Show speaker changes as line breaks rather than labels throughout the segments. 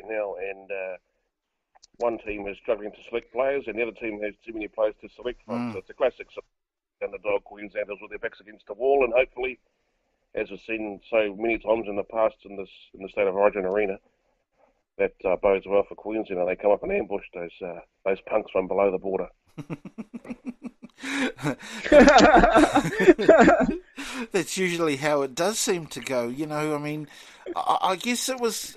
now, and one team is struggling to select players, and the other team has too many players to select from. So it's a classic underdog Queenslanders with their backs against the wall, and hopefully, as we've seen so many times in the past in the State of Origin arena, that bodes well for Queensland, and they come up and ambush those punks from below the border.
That's usually how it does seem to go. You know, I mean, I guess it was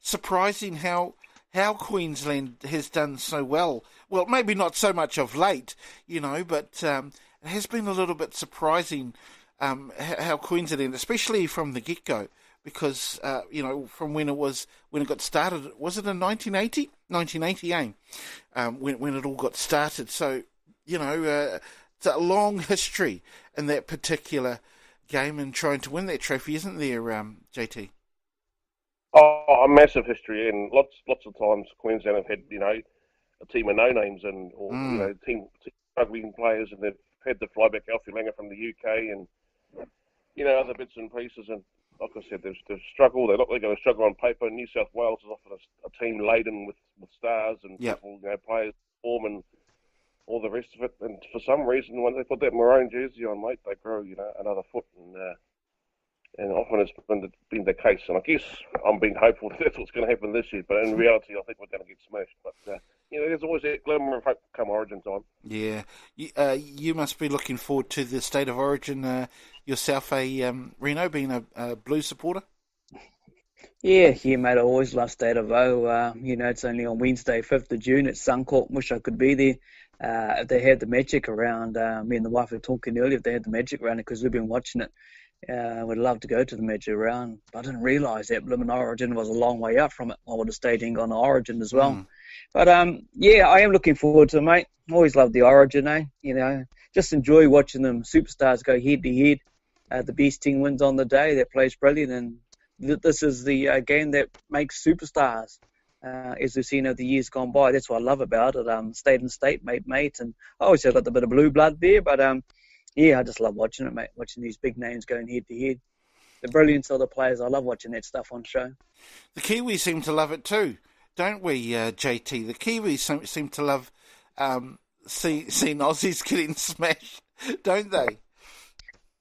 surprising how Queensland has done so well. Well, maybe not so much of late, you know, but it has been a little bit surprising how Queensland, especially from the get-go, because, you know, from when it got started, was it in 1980? 1980, when it all got started. So, you know, it's a long history in that particular game and trying to win that trophy, isn't there, JT?
Oh, a massive history, and lots of times Queensland have had, you know, a team of no-names or you know, team struggling players, and they've had to fly back Alfie Langer from the UK and, you know, other bits and pieces, and like I said, they've struggled. They're not really going to struggle on paper. New South Wales is often a team laden with stars and people, you know, players form and all the rest of it. And for some reason, when they put that maroon jersey on, mate, they grow, you know, another foot. And often it's been the case. And I guess I'm being hopeful that's what's going to happen this year. But in reality, I think we're going to get smashed. But, you know, there's always that glimmer of hope come Origin time.
Yeah. You must be looking forward to the State of Origin yourself, Reno, being a Blues supporter?
Yeah, mate. I always love State of O. You know, it's only on Wednesday, 5th of June at Suncorp. Wish I could be there. If they had the Magic around, me and the wife were talking earlier, if they had the Magic around, because we've been watching it. Would love to go to the Magic round, but I didn't realise that Blooming Origin was a long way up from it. I would have stayed in on the Origin as well. But yeah, I am looking forward to it, mate. Always love the Origin, You know, just enjoy watching them superstars go head to head. The best team wins on the day. That plays brilliant, and this is the game that makes superstars. As we've seen over the years gone by, that's what I love about it. State and state, mate, and I always have got a bit of blue blood there, but yeah, I just love watching it, mate. Watching these big names going head to head. The brilliance of the players, I love watching that stuff on show.
The Kiwis seem to love it too, don't we, JT? The Kiwis seem to love seeing Aussies getting smashed, don't they?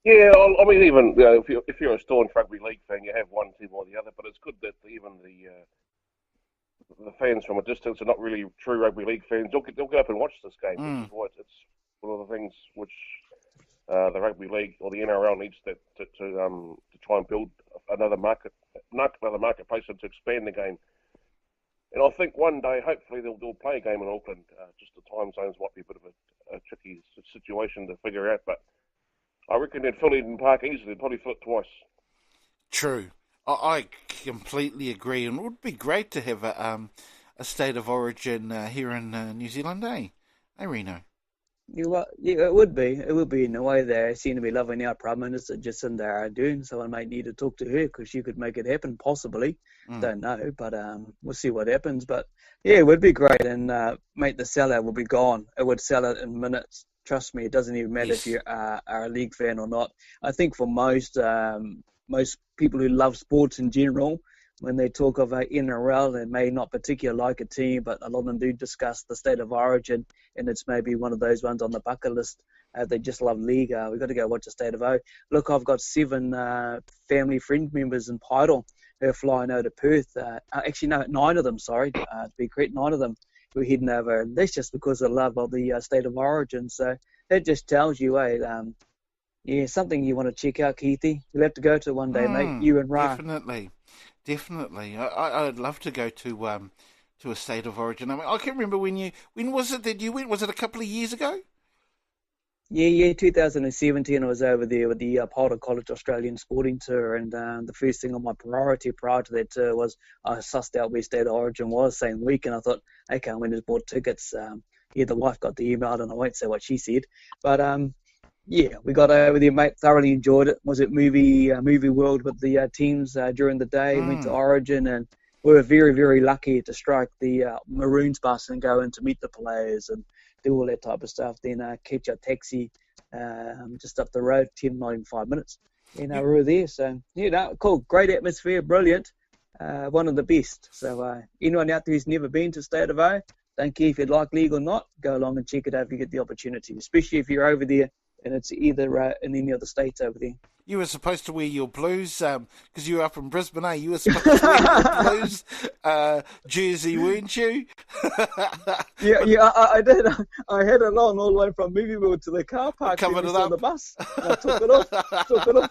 Yeah, I mean, even, you know, if you're a staunch rugby league fan, you have one team or the other, but it's good that even the fans from a distance are not really true rugby league fans. They'll get up and watch this game, which is why it's one of the things which the rugby league or the NRL needs to try and build another marketplace and to expand the game. And I think one day, hopefully, they'll play a game in Auckland. Just the time zones might be a bit of a tricky situation to figure out, but I reckon they'd fill Eden Park easily. They'd probably fill it twice.
True. I completely agree, and it would be great to have a State of Origin here in New Zealand, eh? Hey, Reno.
Yeah, it would be. It would be in a way they seem to be loving our Prime Minister Jacinda Ardern, so I might need to talk to her because she could make it happen, possibly. Don't know, but we'll see what happens. But yeah, it would be great, and mate, the sellout will be gone. It would sell out in minutes. Trust me, it doesn't even matter if you are a league fan or not. I think for most people who love sports in general, when they talk of NRL, they may not particularly like a team, but a lot of them do discuss the State of Origin, and it's maybe one of those ones on the bucket list. They just love league. We've got to go watch the State of O. Look, I've got 7 family friend members in Pydal who are flying out of Perth. Actually, no, 9 of them, sorry, to be correct, 9 of them who are heading over. And that's just because of love of the State of Origin. So that just tells you, yeah, something you want to check out, Keithy. You'll have to go to one day, mate, you and Ra.
Definitely. I'd love to go to a State of Origin. I mean, I can't remember when was it that you went? Was it a couple of years ago?
Yeah, 2017 I was over there with the Potter College Australian Sporting Tour, and the first thing on my priority prior to that tour was I sussed out where State of Origin was same week, and I thought, okay, I went and bought tickets. Yeah, the wife got the email, and I won't say what she said, but yeah, we got over there, mate. Thoroughly enjoyed it. Was it movie world with the teams during the day? Went to Origin, and we were very, very lucky to strike the Maroons bus and go in to meet the players and do all that type of stuff. Then catch a taxi just up the road, 10, not even 5 minutes. You know, we were there. So, cool. Great atmosphere, brilliant. one of the best. So anyone out there who's never been to State of O, don't care if you'd like league or not, go along and check it out if you get the opportunity, especially if you're over there and it's either in any of the states over there.
You were supposed to wear your Blues, because you were up in Brisbane, eh? You were supposed to wear your Blues jersey, weren't you?
Yeah, I did. I had it on all the way from Movie World to the car park.
Covered it up.
The bus. And I took it off,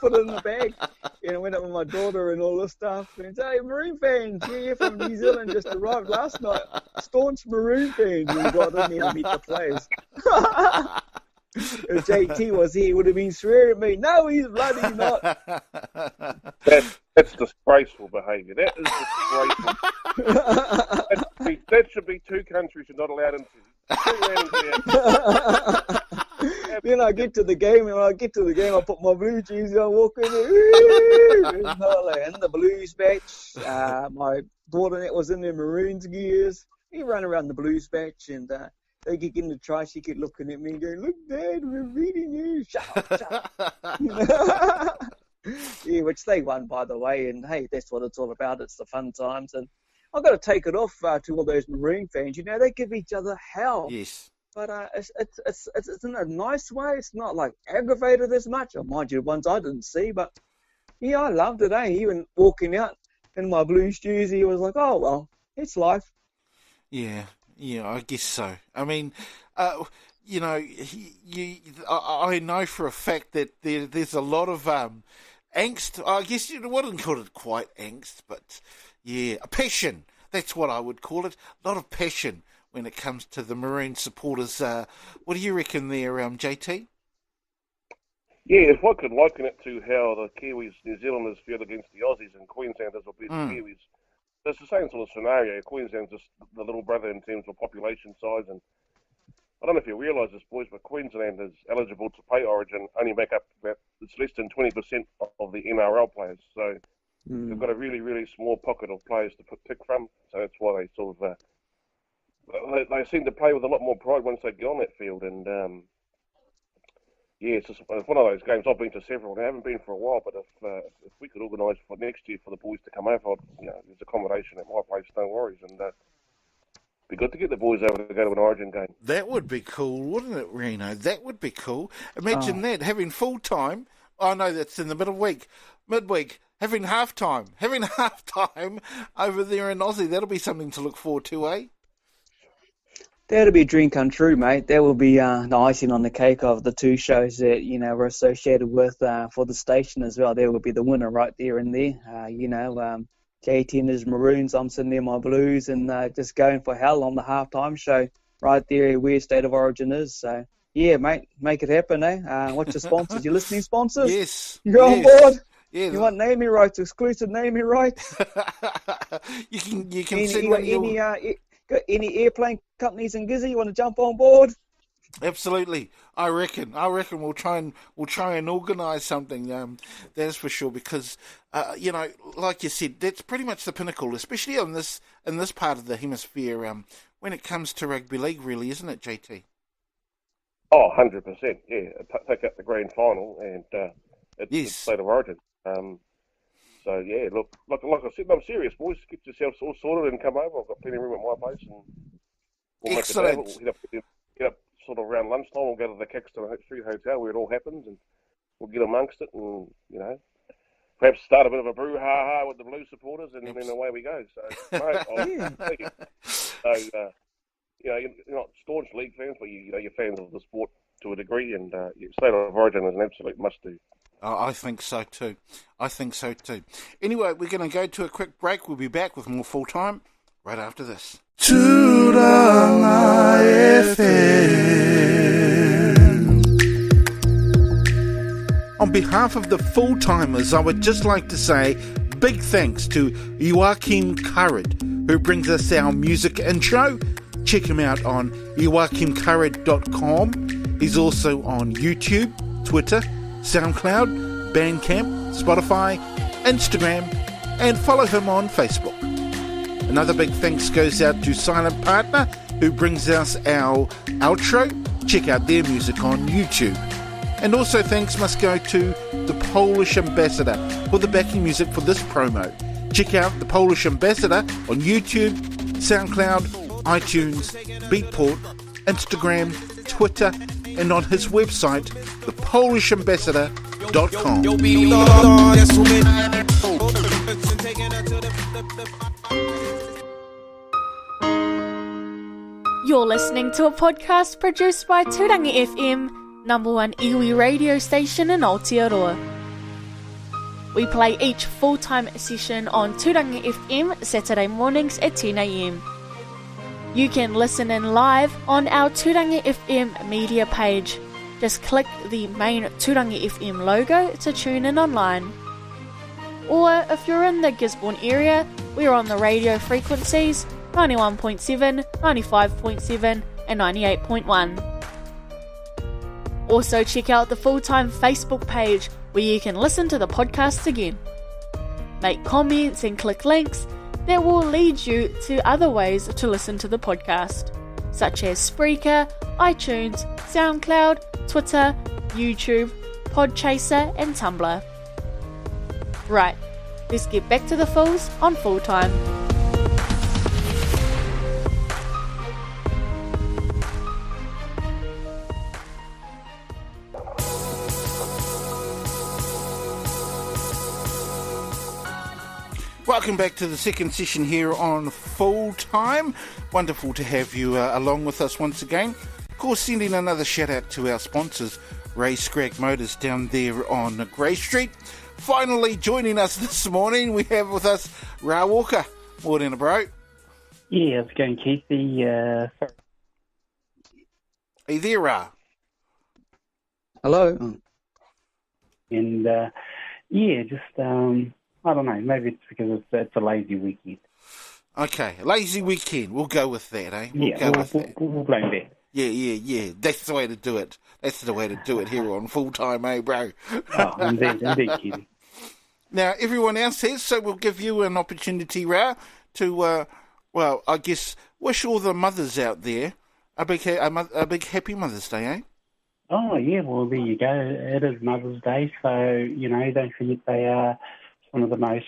put it in the bag. And I went up with my daughter and all this stuff. And said, hey, Maroon fans, yeah, from New Zealand just arrived last night. Staunch Maroon fans. We got in there to meet the players. If JT was here, he would have been swearing at me. No, he's bloody not.
That's disgraceful behaviour. That is disgraceful. that should be 2 countries you're not allowed into.
Then I get to the game, and when I get to the game, I put my blue jersey on, walk in there, and the Blues patch. My daughter that was in their Maroons gears. He ran around the Blues patch, and they get in the try, she kept looking at me and going, look, Dad, we're reading you. Shut up. Yeah, which they won, by the way. And, hey, that's what it's all about. It's the fun times. And I've got to take it off to all those Maroon fans. You know, they give each other hell.
Yes.
But it's in a nice way. It's not, like, aggravated as much. Or mind you, ones I didn't see. But, yeah, I loved it, eh? Even walking out in my Blues jersey, it was like, oh, well, it's life.
Yeah. Yeah, I guess so. I mean, you know, I know for a fact that there's a lot of angst. I guess you wouldn't call it quite angst, but yeah, a passion. That's what I would call it. A lot of passion when it comes to the Maroon supporters. What do you reckon there, JT?
Yeah, if I could liken it to how the Kiwis, New Zealanders feel against the Aussies and Queenslanders will beat the Kiwis. It's the same sort of scenario. Queensland's just the little brother in terms of population size, and I don't know if you realise this, boys, but Queensland is eligible to play Origin, only make up it's less than 20% of the NRL players. So they've got a really, really small pocket of players to pick from. So that's why they sort of they seem to play with a lot more pride once they get on that field. And yeah, it's one of those games. I've been to several, and I haven't been for a while. But if we could organise for next year for the boys to come over, there's accommodation at my place, no worries, and be good to get the boys over to go to an Origin game.
That would be cool, wouldn't it, Reno? That would be cool. Imagine that, having full time. I know that's in the midweek, having half time over there in Aussie. That'll be something to look forward to, eh?
That'll be a dream come true, mate. That will be the icing on the cake of the 2 shows that, we're associated with for the station as well. There will be the winner right there and there. JT and his Maroons, I'm sitting there in my Blues, and just going for hell on the halftime show right there where State of Origin is. So, yeah, mate, make it happen, eh? What's your sponsors? Your listening sponsors?
Yes.
You're on board?
Yeah.
You want naming rights, exclusive naming rights?
you can send
got any airplane companies in Gizzy you want to jump on board?
Absolutely, I reckon we'll try and organise something. That's for sure, because like you said, that's pretty much the pinnacle, especially in this part of the hemisphere. When it comes to rugby league, really, isn't it, JT?
Oh, 100%. Yeah, take up the grand final, and it's the State of Origin. So yeah, look, like I said, I'm serious, boys. Get yourselves all sorted and come over. I've got plenty of room at my place, and we'll
excellent.
Make it we'll get up sort of around lunchtime. We'll go to the Caxton Street Hotel where it all happens, and we'll get amongst it, and perhaps start a bit of a brouhaha with the Blue supporters, and then away we go. So, mate, I'll take it. So, you're not staunch league fans, but you're fans of the sport to a degree, and State of Origin is an absolute must-do.
I think so too. Anyway, we're going to go to a quick break. We'll be back with more Full Time right after this. On behalf of the full-timers, I would just like to say big thanks to Joachim Currid, who brings us our music intro. Check him out on joachimcurrid.com. He's also on YouTube, Twitter, SoundCloud, Bandcamp, Spotify, Instagram, and follow him on Facebook. Another big thanks goes out to Silent Partner, who brings us our outro. Check out their music on YouTube. And also thanks must go to the Polish ambassador for the backing music for this promo. Check out The Polish Ambassador on YouTube, SoundCloud, iTunes, Beatport, Instagram, Twitter, and on his website, thepolishambassador.com.
You're listening to a podcast produced by Tūrangi FM, number one iwi radio station in Aotearoa. We play each full-time session on Tūrangi FM Saturday mornings at 10 a.m. You can listen in live on our Tūrangi FM media page. Just click the main Tūrangi FM logo to tune in online. Or if you're in the Gisborne area, we're on the radio frequencies 91.7, 95.7 and 98.1. Also check out the Full-Time Facebook page where you can listen to the podcasts again. Make comments and click links that will lead you to other ways to listen to the podcast, such as Spreaker, iTunes, SoundCloud, Twitter, YouTube, Podchaser and Tumblr. Right, let's get back to the Fools on Full-Time.
Welcome back to the second session here on Full Time. Wonderful to have you along with us once again. Of course, sending another shout out to our sponsors, Ray Scragg Motors down there on Grey Street. Finally joining us this morning, we have with us Ra Walker. Morning, bro.
Yeah, how's it going, Keith?
Are you there, Ra?
Hello.
And I don't know, maybe it's because it's a lazy weekend.
Okay, lazy weekend. We'll go with that, eh?
We'll blame that.
Yeah. That's the way to do it. That's the way to do it here on Full Time, eh, bro?
Oh, indeed, Keith.
Now, everyone else has, so we'll give you an opportunity, Ra, to, I guess, wish all the mothers out there a big happy Mother's Day, eh?
Oh, yeah, well, there you go. It is Mother's Day, so, don't forget they are one of the most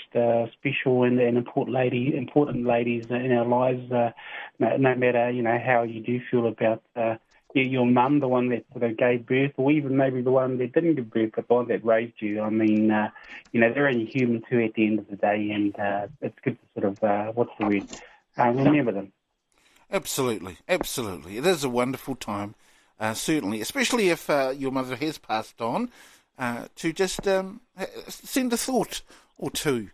special and important ladies in our lives, no matter, how you do feel about your mum, the one that sort of gave birth, or even maybe the one that didn't give birth, but the one that raised you. I mean, they're only human too at the end of the day, and it's good to sort of, remember them.
Absolutely. It is a wonderful time, certainly, especially if your mother has passed on, to just send a thought or two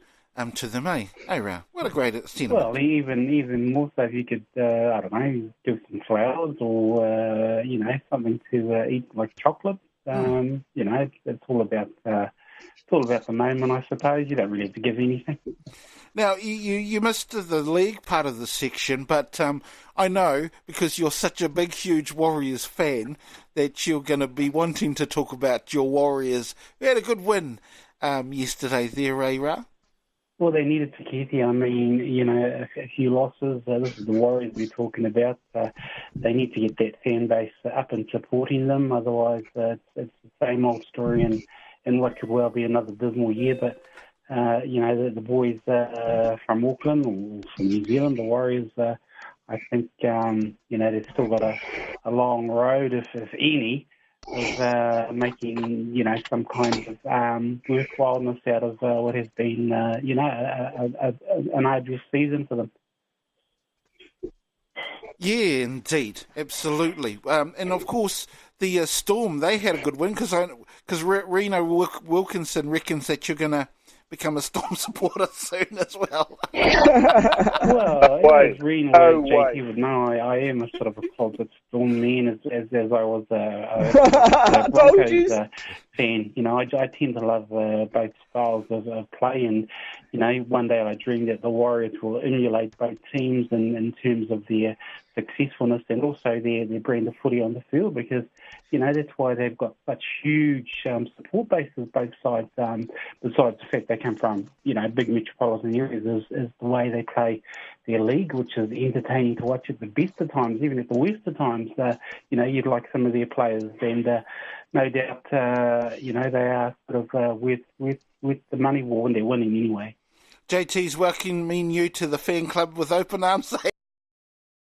to them, eh? Hey, Ra, what a great sentiment.
Well, even more so if you could, give some flowers or, something to eat, like chocolate. It's all about the moment, I suppose. You don't really have to give anything.
Now, you missed the league part of the section, but I know, because you're such a big, huge Warriors fan, that you're going to be wanting to talk about your Warriors. We had a good win yesterday there, Ra?
Well, they needed to, Keithy. I mean, a few losses. This is the Warriors we're talking about. They need to get that fan base up and supporting them. Otherwise, it's the same old story and what could well be another dismal year. But, the boys from Auckland or from New Zealand, the Warriors, I think, they've still got a long road, if any, of making, some kind of worthwhileness out of what has been, an arduous season for them.
Yeah, indeed. Absolutely. And, of course, the Storm, they had a good win because Rino Wilkinson reckons that you're going to become a Storm supporter soon as well.
Well, as Rino and JT would know, I am a sort of a closet Storm man, as I was a Broncos fan. I tend to love both styles of play, and one day I dream that the Warriors will emulate both teams in terms of their successfulness and also their brand of footy on the field, because that's why they've got such huge support bases both sides. Besides the fact they come from big metropolitan areas, is the way they play their league, which is entertaining to watch at the best of times, even at the worst of times. You'd like some of their players, and no doubt they are sort of with the money war when they're winning anyway.
JT's welcoming you to the fan club with open arms.